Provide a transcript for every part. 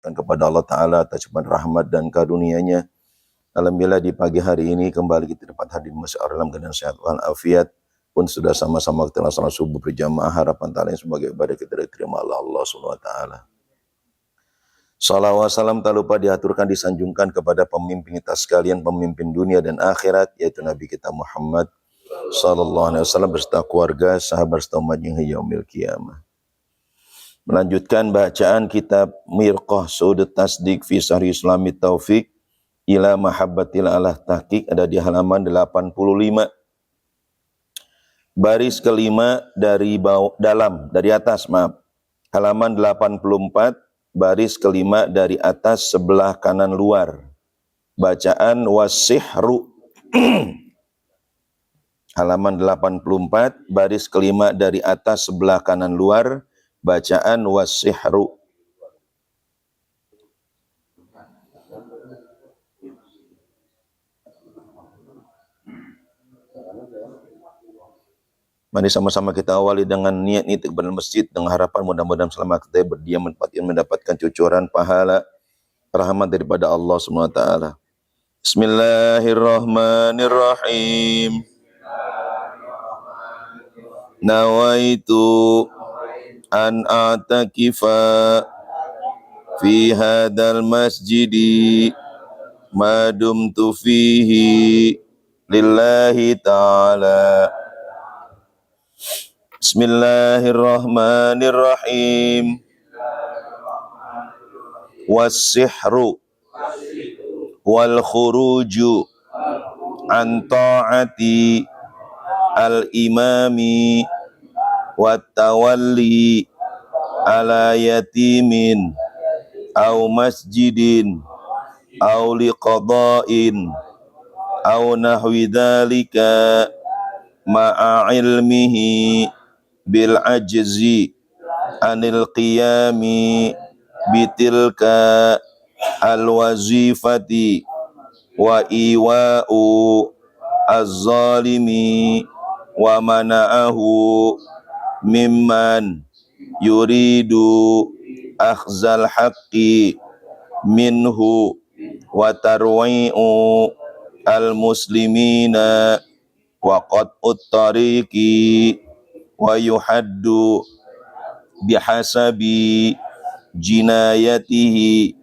dan kepada Allah Ta'ala atas rahmat dan karunia-Nya. Alhamdulillah di pagi hari ini kembali kita dapat hadir di Masjid Al-Alam dengan sehat walafiat. Pun sudah sama-sama kita laksanakan subuh berjamaah, harapan ta'ala sebagai ibadah kita diterima Allah Subhanahu wa taala. Salawat salam tak lupa diaturkan disanjungkan kepada pemimpin kita sekalian, pemimpin dunia dan akhirat, yaitu Nabi kita Muhammad sallallahu alaihi wasallam beserta keluarga, sahabat serta umatnya hingga yaumil qiyamah. Melanjutkan bacaan kitab Mirqah Sudut Tasdik fi Sahih Islami Taufiq ila Mahabbatil Allah Tahqiq, ada di halaman 85. Baris kelima dari dari atas, halaman 84, baris kelima dari atas sebelah kanan luar. Bacaan wasihru. Halaman 84, baris kelima dari atas sebelah kanan luar. Bacaan wasihru. Mari sama-sama kita awali dengan niat kepada masjid dengan harapan mudah-mudahan selama kita berdiam mendapatkan cucuran pahala rahmat daripada Allah Subhanahu wa taala. Bismillahirrahmanirrahim. Nawaitu an a'takifa fi hadzal masjidi ma dumtu fihi lillahi ta'ala. Bismillahirrahmanirrahim. Was-sihru wal khuruju an ta'ati al-imami wat tawalli ala yatimin aw masjidin aw liqada'in aw nahwi dhalika ma'a ilmihi bil ajzi anil qiyami bitilka al wazifati wa iwa'u az-zalimi wa mana'ahu mimman yuridu akhzal haqqi minhu wa tarwi'u al muslimina wa qat'ut tariqi wa yuhaddu bihasabi jinayatihi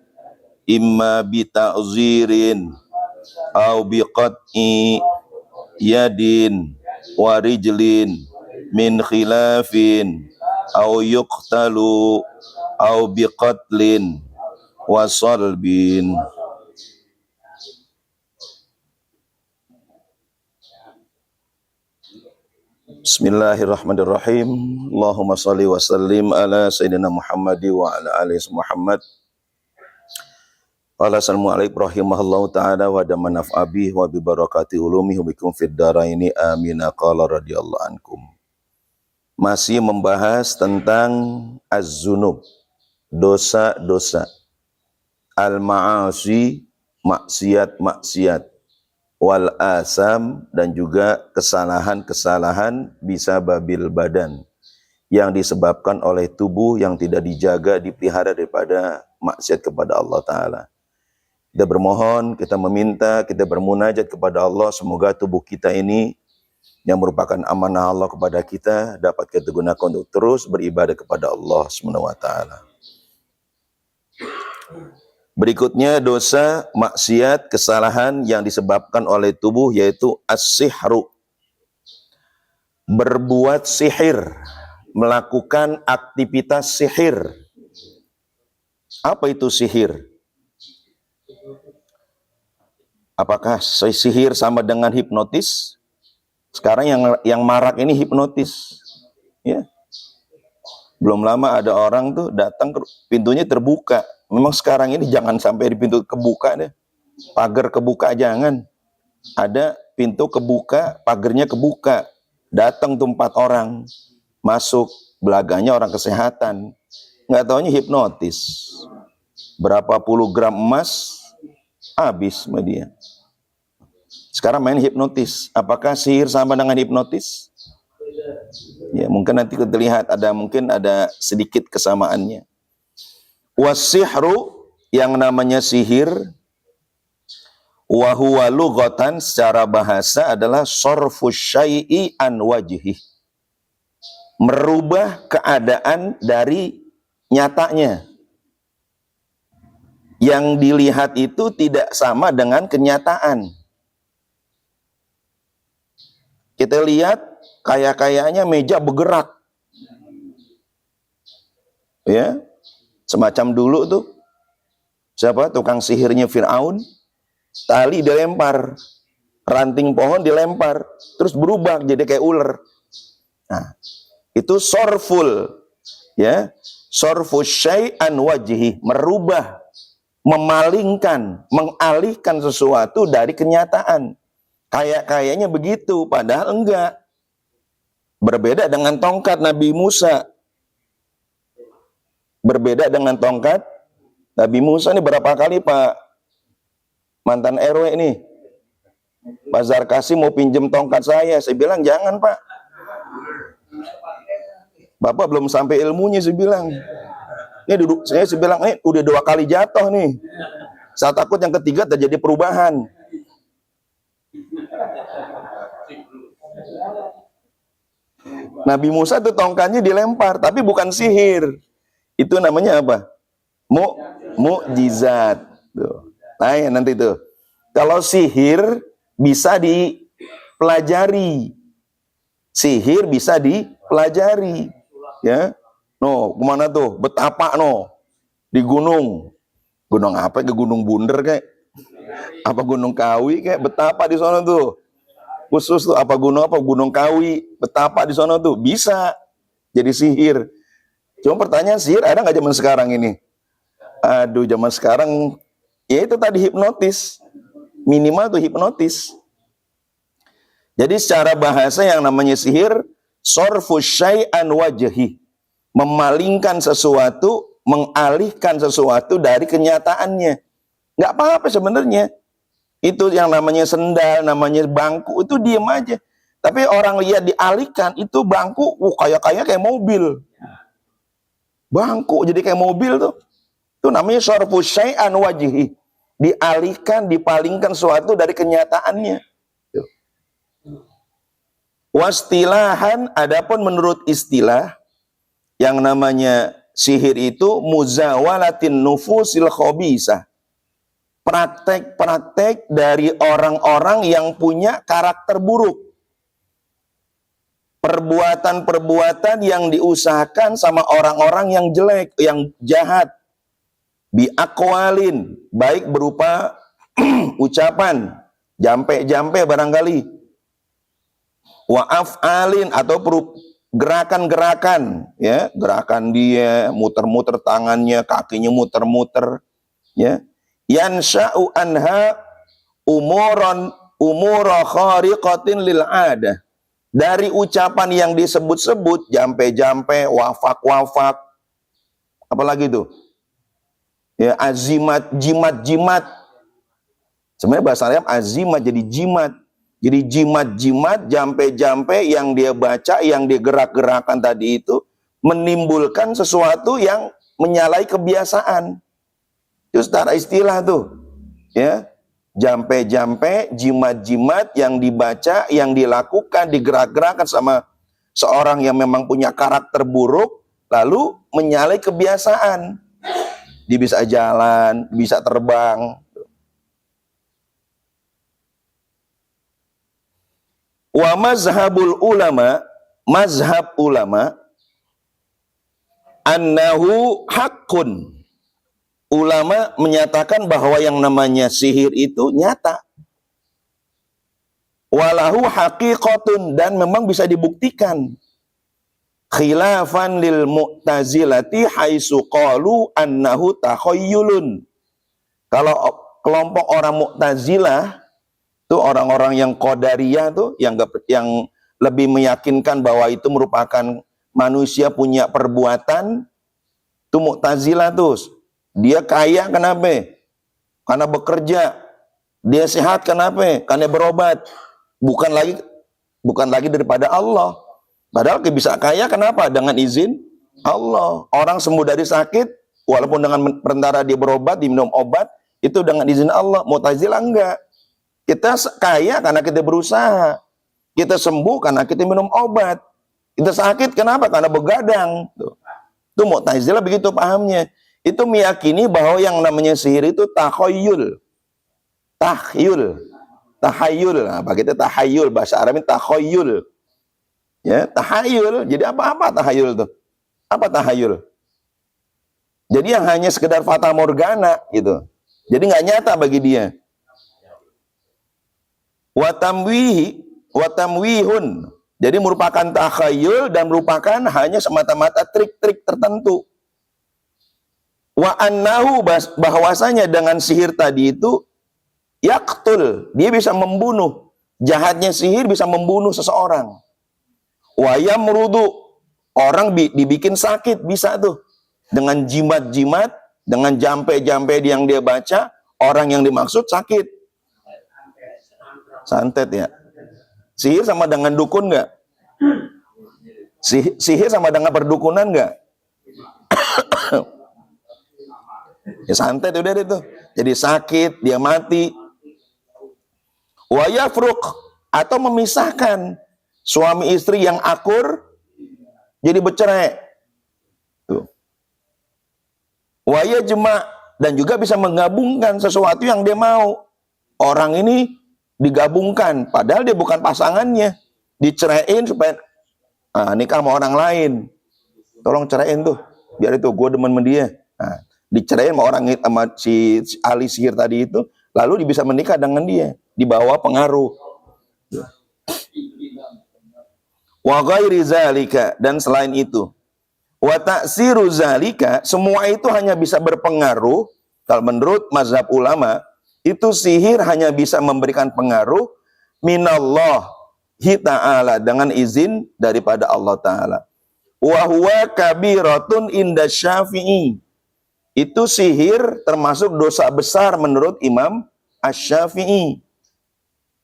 imma bita'zirin aw biqat'i yadin wa rijlin min khilafin aw yuqtalu aw biqatlin wa salbin. Bismillahirrahmanirrahim. Allahumma salli wa sallim ala Sayyidina Muhammad wa ala alihi Muhammad. Assalamualaikum rahimahullahu ta'ala wa daman naf'abi wa bi barakati ulumi bikum fid daraini amin. Qala radhiyallahu ankum. Masih membahas tentang az-zunub, dosa-dosa, al-ma'asi, maksiat-maksiat, wal asam, dan juga kesalahan-kesalahan bisa babil badan yang disebabkan oleh tubuh yang tidak dijaga, dipelihara daripada maksiat kepada Allah Ta'ala. Kita bermohon, kita meminta, kita bermunajat kepada Allah, semoga tubuh kita ini yang merupakan amanah Allah kepada kita dapat kita gunakan untuk terus beribadah kepada Allah Subhanahu wa taala. Berikutnya dosa, maksiat, kesalahan yang disebabkan oleh tubuh yaitu as-sihru. Berbuat sihir, melakukan aktivitas sihir. Apa itu sihir? Apakah sihir sama dengan hipnotis? Sekarang yang marak ini hipnotis. Ya. Belum lama ada orang tuh datang, pintunya terbuka. Memang sekarang ini jangan sampai di pintu kebuka deh. Pagar kebuka jangan. Ada pintu kebuka, pagarnya kebuka. Datang tuh 4 orang. Masuk, belaganya orang kesehatan. Nggak taunya hipnotis. Berapa puluh gram emas, habis sama dia. Sekarang main hipnotis. Apakah sihir sama dengan hipnotis? Ya, mungkin nanti kita lihat mungkin ada sedikit kesamaannya. Wasihru yang namanya sihir, wa huwa lughatan, secara bahasa adalah sarfus syai'i an wajhi, merubah keadaan dari nyatanya. Yang dilihat itu tidak sama dengan kenyataan. Kita lihat kayaknya meja bergerak. Ya, semacam dulu tuh siapa tukang sihirnya Fir'aun, tali dilempar, ranting pohon dilempar, terus berubah jadi kayak ular. Nah, itu sorful, ya, sorfus syai'an wajhi, merubah, memalingkan, mengalihkan sesuatu dari kenyataan. Kayaknya begitu, padahal enggak. Berbeda dengan tongkat Nabi Musa. Berbeda dengan tongkat Nabi Musa. Ini berapa kali Pak mantan RW ini, Pak Zarkasi mau pinjem tongkat saya bilang jangan Pak. Bapak belum sampai ilmunya, saya bilang. Ini duduk, saya bilang, udah 2 kali jatuh nih. Saya takut yang ketiga terjadi perubahan. Nabi Musa itu tongkatnya dilempar, tapi bukan sihir. Itu namanya apa? Mukjizat. Nah, ya, nanti itu. Kalau sihir bisa dipelajari. Sihir bisa dipelajari. Ya. No, kemana tuh? Betapa no. Di gunung. Gunung apa? Ke Gunung Bunder kayak? Apa Gunung Kawi kayak? Betapa di sana tuh. Khusus tuh apa Gunung Kawi, betapa di sana tuh bisa jadi sihir. Cuma pertanyaan, sihir ada nggak zaman sekarang ini? Aduh, zaman sekarang ya itu tadi hipnotis, minimal tuh hipnotis. Jadi secara bahasa yang namanya sihir, sorfus syai'an wajhi, memalingkan sesuatu, mengalihkan sesuatu dari kenyataannya. Nggak apa-apa sebenarnya. Itu yang namanya sendal, namanya bangku, itu diem aja. Tapi orang lihat dialihkan, itu bangku, kayak mobil. Bangku jadi kayak mobil tuh. Itu namanya sarfus syai'an wajhi. Dialihkan, dipalingkan sesuatu dari kenyataannya. Wastilahan, adapun menurut istilah, yang namanya sihir itu muzawalatin nufusil khabisah. Praktek-praktek dari orang-orang yang punya karakter buruk. Perbuatan-perbuatan yang diusahakan sama orang-orang yang jelek, yang jahat. Biakwalin, baik berupa ucapan, jampe-jampe barangkali. Wa af'alin, atau gerakan-gerakan, ya, gerakan dia, muter-muter tangannya, kakinya muter-muter, ya. Yansha'u anha umura khariqatin lil adah. Dari ucapan yang disebut-sebut, jampe-jampe, wafak-wafak, apalagi itu? Ya, azimat, jimat-jimat. Sebenarnya bahasa Arab azimat jadi jimat. Jadi jimat-jimat, jampe-jampe yang dia baca, yang dia gerak-gerakan tadi itu menimbulkan sesuatu yang menyalahi kebiasaan. Itu secara istilah tuh, ya, jampe-jampe, jimat-jimat yang dibaca, yang dilakukan, digerak-gerakan sama seorang yang memang punya karakter buruk, lalu menyalahi kebiasaan. Dia bisa jalan, bisa terbang. Wa mazhabul ulama, mazhab ulama, annahu haqqun. Ulama menyatakan bahwa yang namanya sihir itu nyata. Walahu haqiqatun, dan memang bisa dibuktikan. Khilafan lil mu'tazilati haitsu qalu annahu takhayyulun. Kalau kelompok orang Mu'tazilah itu orang-orang yang qadariyah tuh yang lebih meyakinkan bahwa itu merupakan manusia punya perbuatan, itu Mu'tazilah tuh. Dia kaya kenapa? Karena bekerja. Dia sehat kenapa? Karena berobat. Bukan lagi daripada Allah. Padahal bisa kaya kenapa? Dengan izin Allah. Orang sembuh dari sakit walaupun dengan perantara dia berobat, diminum obat, itu dengan izin Allah. Mu'tazilah enggak. Kita kaya karena kita berusaha. Kita sembuh karena kita minum obat. Kita sakit kenapa? Karena begadang. Itu Mu'tazilah begitu pahamnya. Itu meyakini bahwa yang namanya sihir itu takhayul. Tahayul. Nah, kita tahayul, bahasa Arabnya takhayul. Ya, tahayul. Jadi apa tahayul itu? Apa tahayul? Jadi yang hanya sekedar fata morgana gitu. Jadi nggak nyata bagi dia. Watamwihun. Jadi merupakan takhayul dan merupakan hanya semata-mata trik-trik tertentu. Wa annahu, bahwasanya dengan sihir tadi itu yaktul, dia bisa membunuh. Jahatnya sihir bisa membunuh seseorang. Wa yamrudu, orang dibikin sakit bisa tuh. Dengan jimat-jimat, dengan jampe-jampe yang dia baca, orang yang dimaksud sakit. Santet ya. Sihir sama dengan dukun nggak? Sihir sama dengan perdukunan nggak? Ya santet udah itu. Jadi sakit, dia mati. Wa yafruq, atau memisahkan suami istri yang akur jadi bercerai. Tuh. Wa yajma, dan juga bisa menggabungkan sesuatu yang dia mau. Orang ini digabungkan padahal dia bukan pasangannya, diceraiin supaya nikah sama orang lain. Tolong ceraiin tuh, biar itu gue demen sama dia. Nah, diceraiin sama orang, sama si ahli sihir tadi itu, lalu dia bisa menikah dengan dia di bawah pengaruh. Wa ghairi zalika, dan selain itu. Wa ta'siru zalika, semua itu hanya bisa berpengaruh kalau menurut mazhab ulama. Itu sihir hanya bisa memberikan pengaruh minallahi ta'ala, dengan izin daripada Allah Ta'ala. Wa huwa kabiratun inda Syafi'i. Itu sihir termasuk dosa besar menurut Imam Asy-Syafi'i.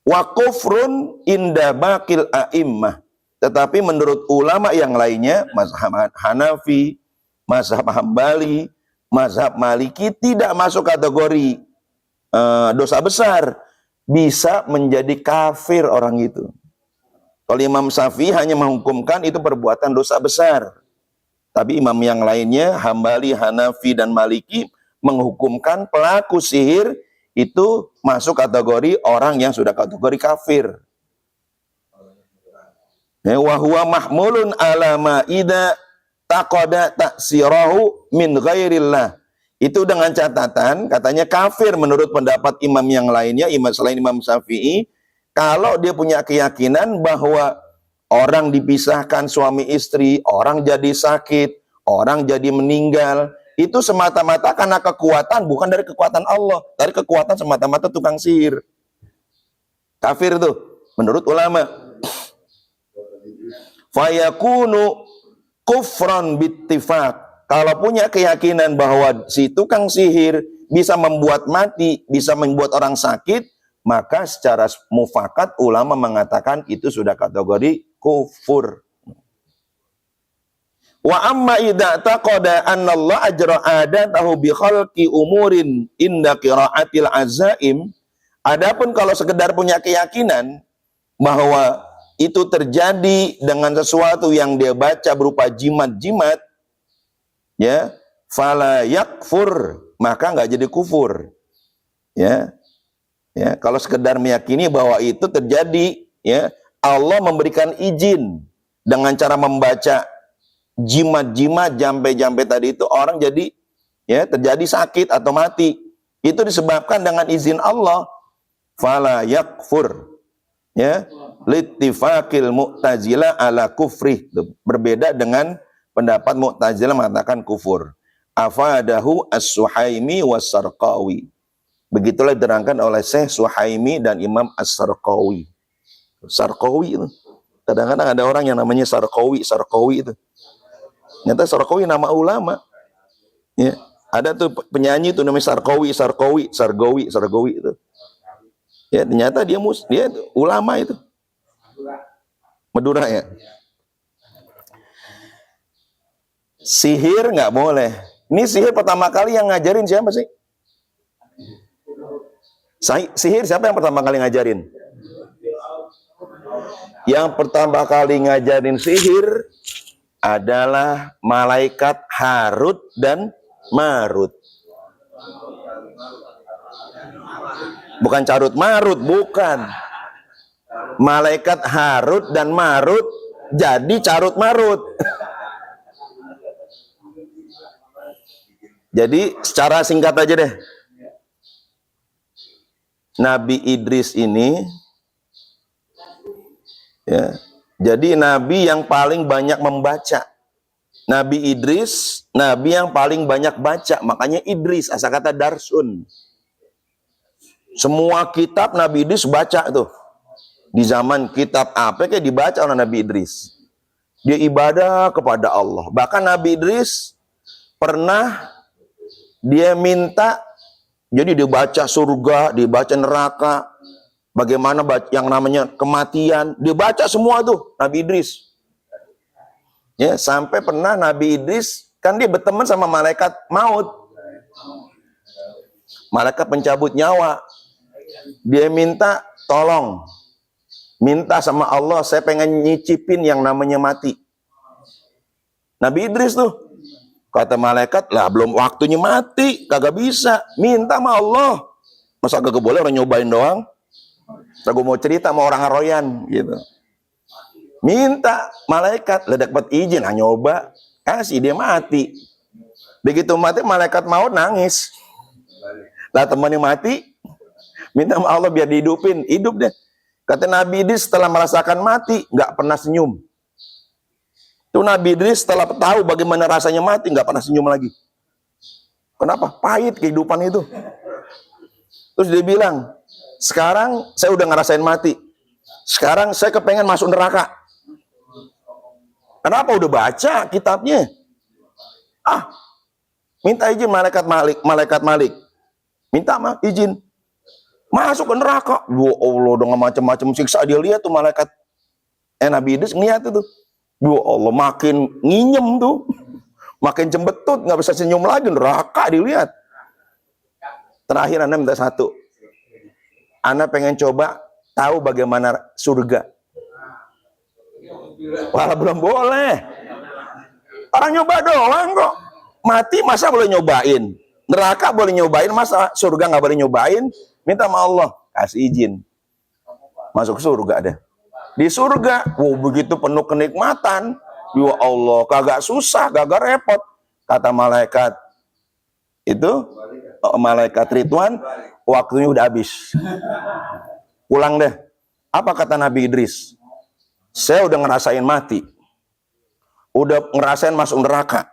Wa kufrun inda baqil a'immah. Tetapi menurut ulama yang lainnya, mazhab Hanafi, mazhab Hambali, mazhab Maliki, tidak masuk kategori dosa besar, bisa menjadi kafir orang itu. Kalau Imam Syafi'i hanya menghukumkan itu perbuatan dosa besar, tapi imam yang lainnya, Hambali, Hanafi, dan Maliki, menghukumkan pelaku sihir itu masuk kategori orang yang sudah kategori kafir. Wa huwa mahmulun ala ma idza taqada ta'sirahu min ghairillah. Itu dengan catatan, katanya kafir menurut pendapat imam yang lainnya, selain Imam Syafi'i, kalau dia punya keyakinan bahwa orang dipisahkan suami istri, orang jadi sakit, orang jadi meninggal, itu semata-mata karena kekuatan, bukan dari kekuatan Allah, dari kekuatan semata-mata tukang sihir. Kafir itu menurut ulama. Fayakunu kufran bittifaq. Kalau punya keyakinan bahwa si tukang sihir bisa membuat mati, bisa membuat orang sakit, maka secara mufakat ulama mengatakan itu sudah kategori kufur. Wa amma idza taqada anna Allah ajra adatahu bi khalqi umurin inda qiraatil azaim. Adapun kalau sekedar punya keyakinan bahwa itu terjadi dengan sesuatu yang dia baca berupa jimat-jimat, ya, fala yakfur, maka nggak jadi kufur. Ya, ya, kalau sekedar meyakini bahwa itu terjadi, ya, Allah memberikan izin dengan cara membaca jimat-jimat, jampe-jampe tadi itu, orang jadi, ya, terjadi sakit atau mati, itu disebabkan dengan izin Allah. Fala yakfur, ya, littifaqil Mu'tazilah ala kufri, berbeda dengan pendapat Mu'tazilah mengatakan kufur. Afadahu As-Suhaimi was-Sarqawi. Begitulah diterangkan oleh Syekh Suhaimi dan Imam As-Sarqawi. Sarqawi itu. Kadang-kadang ada orang yang namanya Sarqawi itu. Ternyata Sarqawi nama ulama. Ya, ada tuh penyanyi tuh namanya Sarqawi itu. Ya, ternyata dia ulama itu. Madura ya. Sihir nggak boleh, Ini sihir pertama kali yang ngajarin siapa sih? Sihir siapa yang pertama kali ngajarin? Yang pertama kali ngajarin sihir adalah malaikat Harut dan Marut. Bukan Carut Marut, bukan. Malaikat Harut dan Marut jadi Carut Marut. Jadi secara singkat aja deh. Nabi Idris ini ya, jadi nabi yang paling banyak membaca. Nabi Idris, nabi yang paling banyak baca, makanya Idris, asal kata darsun. Semua kitab Nabi Idris baca tuh. Di zaman kitab apa kayak dibaca oleh Nabi Idris. Dia ibadah kepada Allah. Bahkan Nabi Idris pernah dia minta, jadi dia baca surga, dia baca neraka, bagaimana yang namanya kematian, dia baca semua tuh Nabi Idris. Ya, sampai pernah Nabi Idris kan dia berteman sama malaikat maut. Malaikat pencabut nyawa. Dia minta tolong, minta sama Allah, saya pengen nyicipin yang namanya mati. Nabi Idris tuh, kata malaikat, lah belum waktunya mati, kagak bisa, minta sama Allah. Masa kagak boleh orang nyobain doang? Aku mau cerita sama orang Royan gitu. Minta malaikat, lah dapat izin, nyoba, kasih dia mati. Begitu mati, malaikat maut nangis. Lah temannya mati, minta sama Allah biar dihidupin, hidup deh. Kata Nabi Idris setelah merasakan mati, nggak pernah senyum. Itu Nabi Idris setelah tahu bagaimana rasanya mati, nggak pernah senyum lagi. Kenapa? Pahit kehidupan itu. Terus dia bilang, sekarang saya udah ngerasain mati. Sekarang saya kepengen masuk neraka. Kenapa? Udah baca kitabnya. Minta izin malaikat Malik. Minta izin. Masuk ke neraka. Ya Allah, dengan macam-macam siksa dia lihat tuh malaikat. Nabi Idris ngeliat itu. Ya Allah, makin nginyem tuh. Makin jembetut, nggak bisa senyum lagi, neraka dilihat. Terakhir Anda minta satu. Anda pengen coba tahu bagaimana surga. Wah, belum boleh. Orang nyoba doang kok. Mati masa boleh nyobain? Neraka boleh nyobain, masa surga nggak boleh nyobain? Minta sama Allah, kasih izin. Masuk surga deh. Di surga, begitu penuh kenikmatan. Ya Allah, kagak susah, kagak repot. Kata malaikat, itu malaikat Ridwan, waktunya udah habis. Pulang deh. Apa kata Nabi Idris? Saya udah ngerasain mati. Udah ngerasain masuk neraka.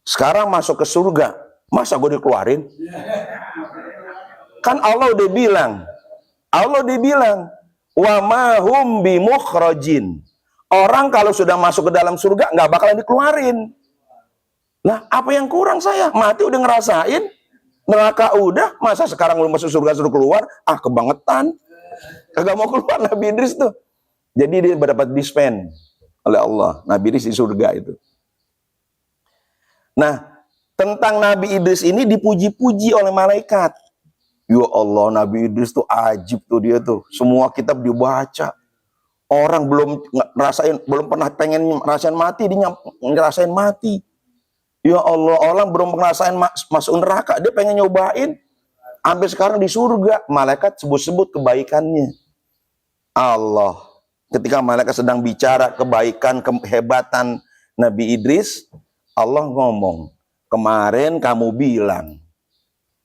Sekarang masuk ke surga. Masa gue dikeluarin? Kan Allah udah bilang. Wa ma hum bimukhrajin. Orang kalau sudah masuk ke dalam surga nggak bakalan dikeluarin. Nah, apa yang kurang saya? Mati udah ngerasain, neraka udah, masa sekarang belum masuk surga suruh keluar? Kebangetan. Kagak mau keluar Nabi Idris tuh. Jadi dia mendapat dispen oleh Allah. Nabi Idris di surga itu. Nah, tentang Nabi Idris ini dipuji-puji oleh malaikat. Ya Allah, Nabi Idris tuh ajib tuh dia tuh. Semua kitab dibaca. Orang belum pernah pengen ngerasain mati, dia ngerasain mati. Ya Allah, orang belum ngerasain masuk neraka, dia pengen nyobain. Sampai sekarang di surga, malaikat sebut-sebut kebaikannya. Allah, ketika malaikat sedang bicara kebaikan, kehebatan Nabi Idris, Allah ngomong, kemarin kamu bilang,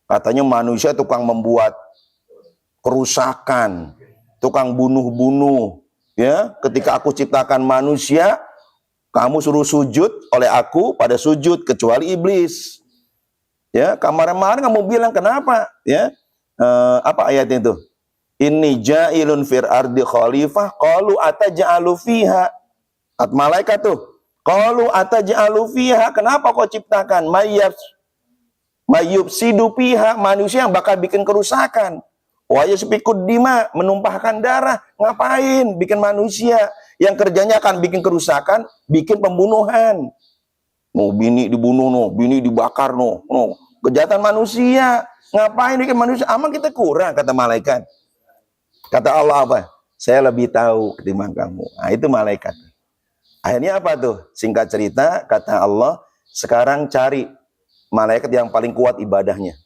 katanya manusia tukang membuat kerusakan, tukang bunuh-bunuh. Ya, ketika aku ciptakan manusia, kamu suruh sujud oleh aku pada sujud kecuali iblis. Ya, kemarin kamu bilang kenapa? Ya, apa ayatnya itu? Inni ja'ilun fil ardi khalifah qalu ataj'alu fiha. At malaikat tuh. Qalu ataj'alu fiha, kenapa kau ciptakan mayyubsidu fiha, manusia yang bakal bikin kerusakan. Wa yasfikud dima, menumpahkan darah. Ngapain bikin manusia yang kerjanya akan bikin kerusakan, bikin pembunuhan. No, bini dibunuh, no, bini dibakar, no, no. Kejahatan manusia. Ngapain bikin manusia? Amal kita kurang, kata malaikat. Kata Allah apa? Saya lebih tahu ketimbang kamu. Nah, itu malaikat. Akhirnya apa tuh? Singkat cerita, kata Allah, sekarang cari malaikat yang paling kuat ibadahnya.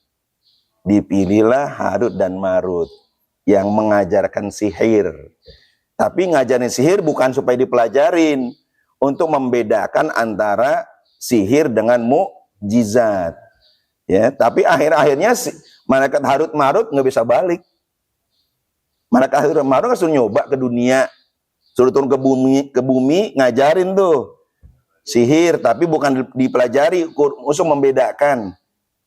Dipilihlah Harut dan Marut yang mengajarkan sihir. Tapi ngajarin sihir bukan supaya dipelajarin, untuk membedakan antara sihir dengan mukjizat. Ya, tapi akhirnya malaikat Harut Marut nggak bisa balik. Malaikat Harut Marut suruh nyoba ke dunia, suruh turun ke bumi ngajarin tuh sihir, tapi bukan dipelajari untuk membedakan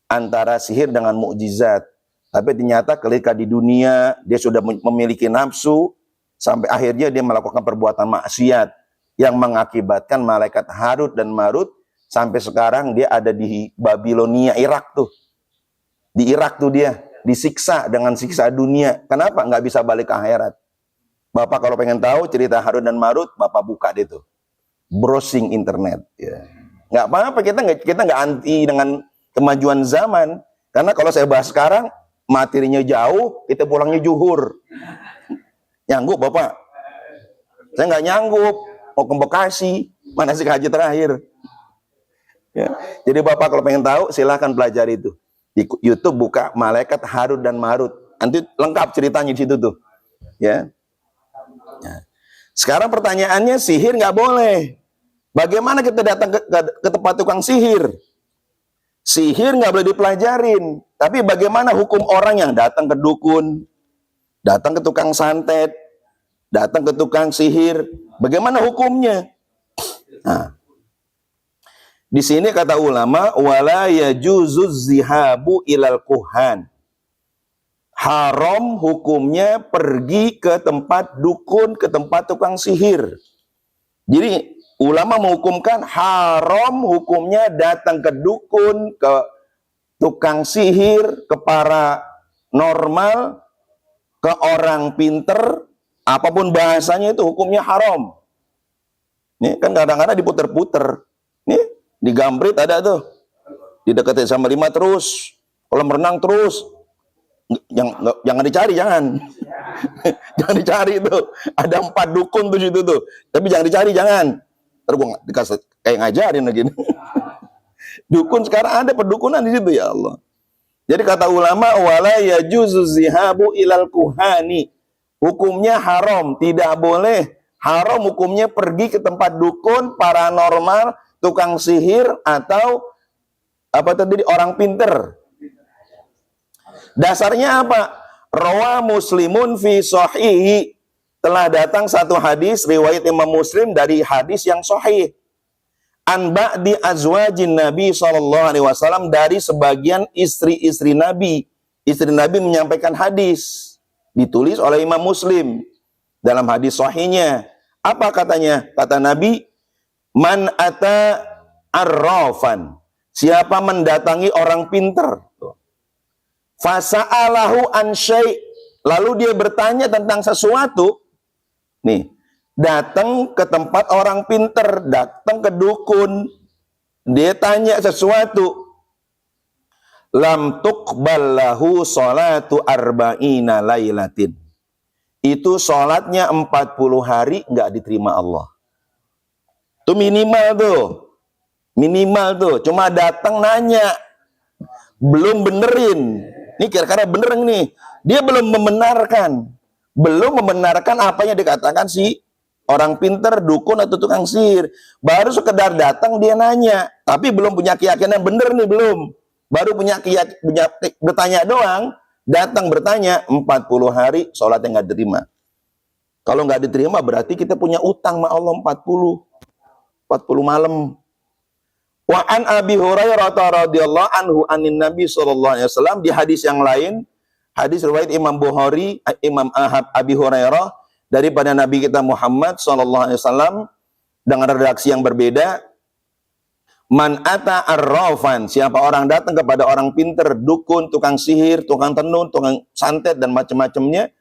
antara sihir dengan mukjizat. Tapi ternyata ketika di dunia dia sudah memiliki nafsu, sampai akhirnya dia melakukan perbuatan maksiat yang mengakibatkan malaikat Harut dan Marut sampai sekarang dia ada di Babilonia, Irak tuh. Di Irak tuh dia disiksa dengan siksa dunia. Kenapa? Nggak bisa balik ke akhirat. Bapak kalau pengen tahu cerita Harut dan Marut, Bapak buka deh tuh. Browsing internet. Ya. Nggak apa-apa, kita nggak anti dengan kemajuan zaman. Karena kalau saya bahas sekarang, materinya jauh, kita pulangnya zuhur. Nyanggup Bapak? Saya nggak nyanggup. Mau ke Bekasi, manasik haji terakhir. Ya. Jadi Bapak kalau pengen tahu, silahkan pelajari itu. Di YouTube buka malaikat Harut dan Marut. Nanti lengkap ceritanya di situ tuh. Ya. Ya. Sekarang pertanyaannya, sihir nggak boleh. Bagaimana kita datang ke tempat tukang sihir? Sihir nggak boleh dipelajarin. Tapi bagaimana hukum orang yang datang ke dukun, datang ke tukang santet, datang ke tukang sihir? Bagaimana hukumnya? Nah, di sini kata ulama, wala yajuzuz zihabu ilal kuhan. Haram hukumnya pergi ke tempat dukun, ke tempat tukang sihir. Jadi ulama menghukumkan haram hukumnya datang ke dukun, ke tukang sihir, ke para normal, ke orang pinter, apapun bahasanya itu hukumnya haram. Nih kan kadang-kadang diputer-puter. Nih di Gambrit ada tuh, dideketin sama 5 terus, kolam renang terus. Jangan dicari, jangan. Jangan dicari itu. Ada 4 dukun tuh situ tuh. Tapi jangan dicari, jangan. Terus gua dikasih kayak ngajarin lagi. Dukun sekarang ada perdukunan di situ, ya Allah. Jadi kata ulama, wala yajuzu zihabu ilal kuhani. Hukumnya haram, tidak boleh. Haram hukumnya pergi ke tempat dukun, paranormal, tukang sihir, atau apa tadi, orang pinter. Dasarnya apa? Rawa Muslimun fi sahihi. Telah datang satu hadis riwayat Imam Muslim dari hadis yang sahih. An ba'di azwajin Nabi SAW, dari sebagian istri-istri Nabi. Istri Nabi menyampaikan hadis. Ditulis oleh Imam Muslim dalam hadis sahihnya. Apa katanya? Kata Nabi, man ata arrafan. Siapa mendatangi orang pinter, fasa'alahu an syai', lalu dia bertanya tentang sesuatu. Nih, datang ke tempat orang pinter, datang ke dukun, dia tanya sesuatu. Lam tuqbal lahu salatu arba'ina lailatin. Itu sholatnya 40 hari nggak diterima Allah. Itu minimal tuh. Minimal tuh. Cuma datang nanya, belum benerin. Ini kira-kira bener nih. Dia belum membenarkan. Belum membenarkan apa yang dikatakan si orang pinter, dukun atau tukang sihir. Baru sekedar datang dia nanya. Tapi belum punya keyakinan bener nih, belum. Baru punya bertanya doang. Datang bertanya, 40 hari sholatnya nggak diterima. Kalau nggak diterima berarti kita punya utang sama Allah 40 malam. Wa an Abi Hurairah radhiyallahu anhu anin Nabi sallallahu alaihi wasallam, di hadis yang lain, hadis riwayat Imam Bukhari, Imam Abi Hurairah, daripada Nabi kita Muhammad sallallahu alaihi wasallam dengan redaksi yang berbeda. Man ata arrafan, siapa orang datang kepada orang pinter, dukun, tukang sihir, tukang tenun, tukang santet dan macam-macamnya,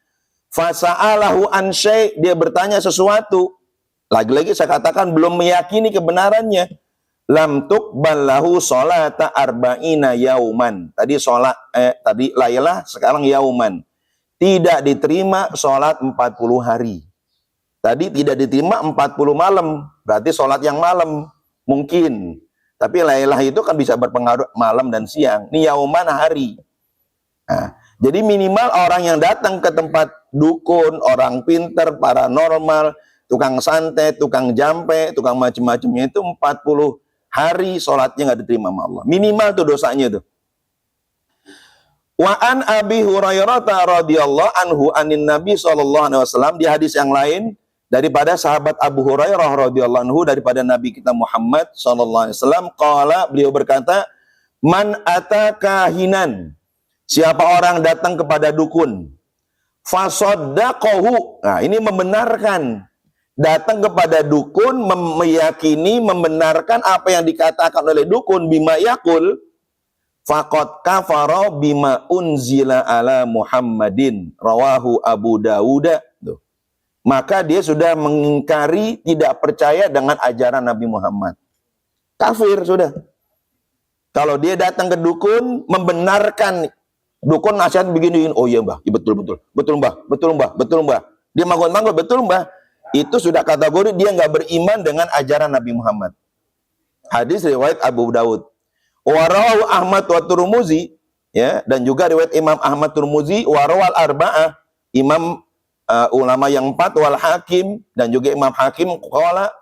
fasa'alahu an syai', dia bertanya sesuatu. Lagi-lagi saya katakan belum meyakini kebenarannya. lam tuqbal lahu sholata arba'ina yauman. Tadi lailah, sekarang yauman. Tidak diterima sholat 40 hari. Tadi tidak diterima 40 malam. Berarti sholat yang malam. Mungkin. Tapi lailah itu kan bisa berpengaruh malam dan siang. Ini yauman hari. Nah, jadi minimal orang yang datang ke tempat dukun, orang pinter, paranormal, tukang santet, tukang jampe, tukang macam-macamnya itu 40 hari sholatnya nggak diterima sama Allah. Minimal tuh dosanya tuh. Wa an Abi Hurairah radhiyallahu anhu anin Nabi sallallahu alaihi wasallam, di hadis yang lain daripada sahabat Abu Hurairah radhiyallahu anhu daripada Nabi kita Muhammad sallallahu alaihi wasallam, qala, beliau berkata, man atakahinan, siapa orang datang kepada dukun, fasaddaqahu. Nah, ini membenarkan. Datang kepada dukun, meyakini, membenarkan apa yang dikatakan oleh dukun, bima yakul, faqad kafara bima unzila ala Muhammadin, rawahu Abu Dawud. Maka dia sudah mengingkari, tidak percaya dengan ajaran Nabi Muhammad. Kafir sudah. Kalau dia datang ke dukun, membenarkan dukun nasihat begini, oh iya mbah, ya betul mbah. Dia manggut-manggut, betul mbah. Itu sudah kategori dia nggak beriman dengan ajaran Nabi Muhammad. Hadis riwayat Abu Dawud. Warawahu Ahmad wa Turmuzi, ya, dan juga riwayat Imam Ahmad Turmuzi, warawal arba'ah, imam ulama yang 4, wal Hakim, dan juga Imam Hakim, qala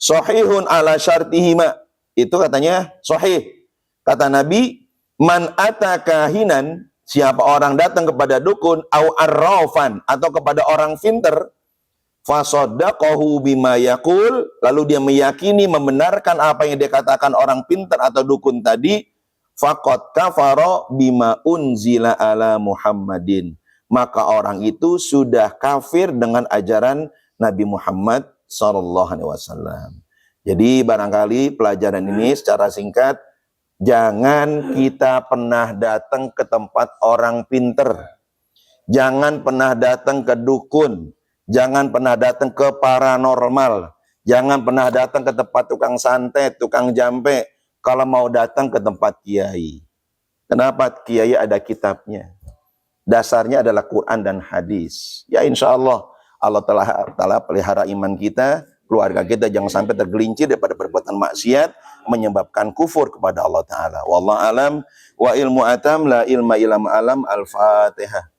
sahihun ala syartihima. Itu katanya sahih. Kata Nabi, man atakahinan, siapa orang datang kepada dukun, au arrafan, atau kepada orang pinter, fasaddaqahu bima yaqul, lalu dia meyakini, membenarkan apa yang dia katakan orang pinter atau dukun tadi, faqad kafara bima unzila ala Muhammadin, maka orang itu sudah kafir dengan ajaran Nabi Muhammad SAW. Jadi barangkali pelajaran ini secara singkat, jangan kita pernah datang ke tempat orang pinter, jangan pernah datang ke dukun, jangan pernah datang ke paranormal, jangan pernah datang ke tempat tukang santet, tukang jampe, kalau mau datang ke tempat kiai. Kenapa? Kiai ada kitabnya. Dasarnya adalah Quran dan hadis. Ya insya Allah, Allah telah pelihara iman kita, keluarga kita jangan sampai tergelincir daripada perbuatan maksiat, menyebabkan kufur kepada Allah Ta'ala. Wallahu alam, wa ilmu atam, la ilma ilam alam. Al-Fatihah.